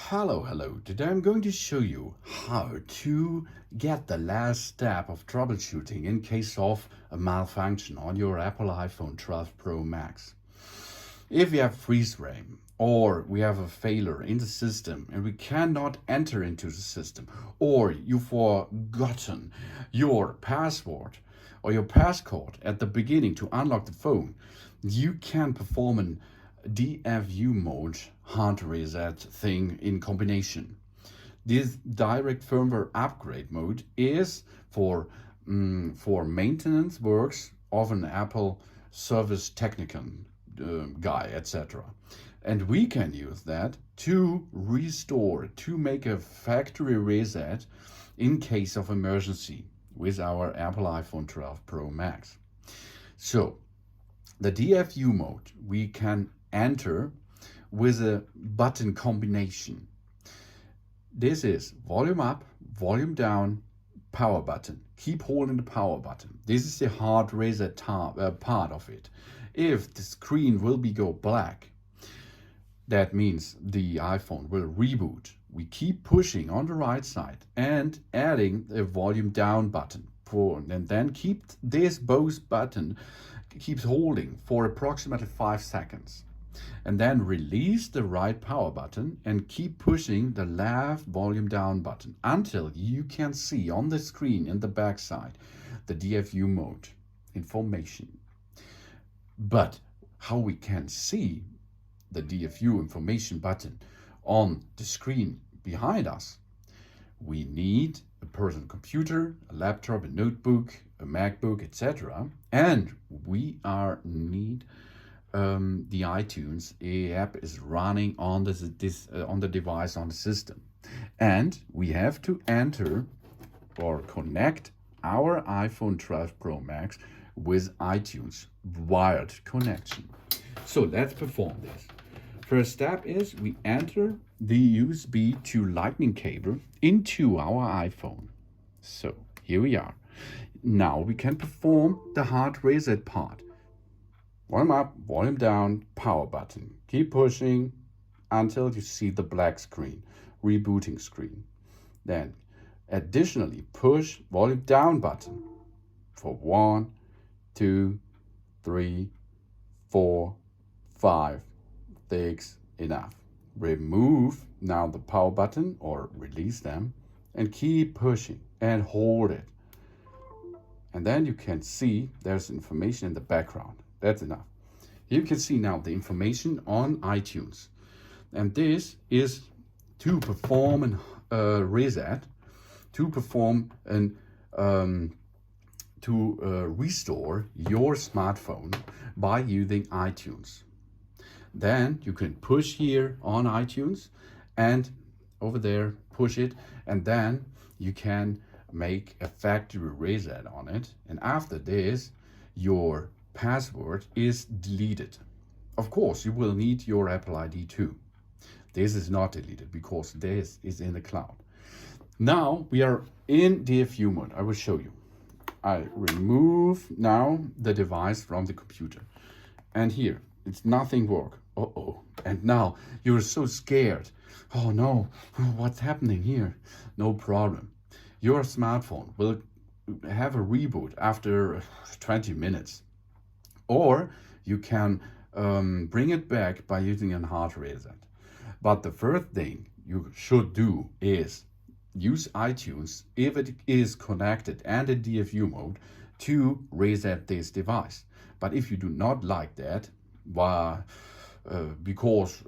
Hello. Today I'm going to show you how to get the last step of troubleshooting in case of a malfunction on your Apple iPhone 12 Pro Max. If we have freeze frame or we have a failure in the system and we cannot enter into the system, or you've forgotten your password or your passcode at the beginning to unlock the phone, you can perform an DFU mode hard reset thing in combination. This direct firmware upgrade mode is for maintenance works of an Apple service technician guy, etc. And we can use that to restore, to make a factory reset in case of emergency with our Apple iPhone 12 Pro Max. So the DFU mode we can enter with a button combination. This is volume up, volume down, power button. Keep holding the power button. This is the hard reset part of it. If the screen will go black, that means the iPhone will reboot. We keep pushing on the right side and adding a volume down button and then keep this both button keeps holding for approximately 5 seconds. And then release the right power button and keep pushing the left volume down button until you can see on the screen in the back side the DFU mode information. But how we can see the DFU information button on the screen behind us? We need a personal computer, a laptop, a notebook, a MacBook, etc. And we need the iTunes app is running on on the device, on the system, and we have to enter or connect our iPhone 12 Pro Max with iTunes wired connection. So let's perform this. First step is we enter the USB to Lightning cable into our iPhone. So here we are. Now we can perform the hard reset part. Volume up, volume down, power button. Keep pushing until you see the black screen, rebooting screen. Then additionally push volume down button for 1, 2, 3, 4, 5, 6, enough. Remove now the power button or release them and keep pushing and hold it. And then you can see there's information in the background. That's enough. You can see now the information on iTunes. And this is to perform a reset, to perform restore your smartphone by using iTunes. Then you can push here on iTunes and over there push it, and then you can make a factory reset on it. And after this, your password is deleted. Of course, you will need your Apple ID too. This is not deleted because this is in the cloud. Now we are in DFU mode. I will show you. I remove now the device from the computer. And here, it's nothing work. And now you're so scared. Oh no, what's happening here? No problem. Your smartphone will have a reboot after 20 minutes. Or you can bring it back by using a hard reset. But the first thing you should do is use iTunes if it is connected and in DFU mode to reset this device. But if you do not like that, because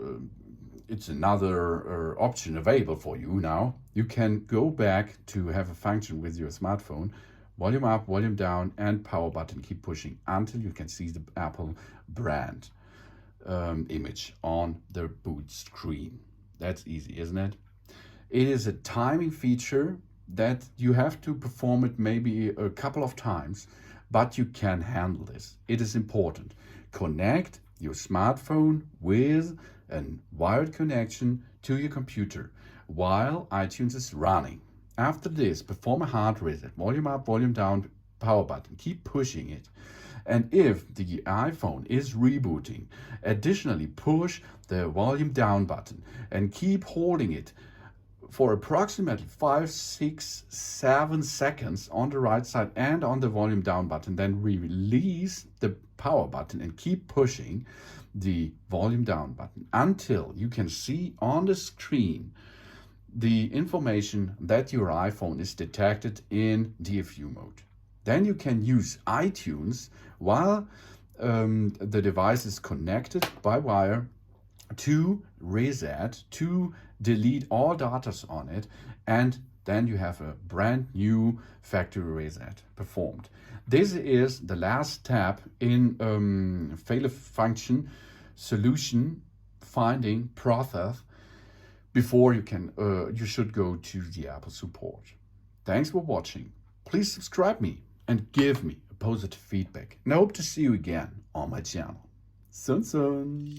it's another option available for you now, you can go back to have a function with your smartphone. Volume up, volume down, and power button. Keep pushing until you can see the Apple brand image on the boot screen. That's easy, isn't it? It is a timing feature that you have to perform it maybe a couple of times, but you can handle this. It is important. Connect your smartphone with a wired connection to your computer while iTunes is running. After this, perform a hard reset. Volume up, volume down, power button. Keep pushing it. And if the iPhone is rebooting, additionally push the volume down button and keep holding it for approximately 5, 6, 7 seconds on the right side and on the volume down button. Then release the power button and keep pushing the volume down button until you can see on the screen the information that your iPhone is detected in DFU mode. Then you can use iTunes while the device is connected by wire to reset, to delete all data on it, and then you have a brand new factory reset performed. This is the last step in failure function solution finding process before you should go to the Apple support. Thanks for watching. Please subscribe me and give me a positive feedback. And I hope to see you again on my channel. Sun sun.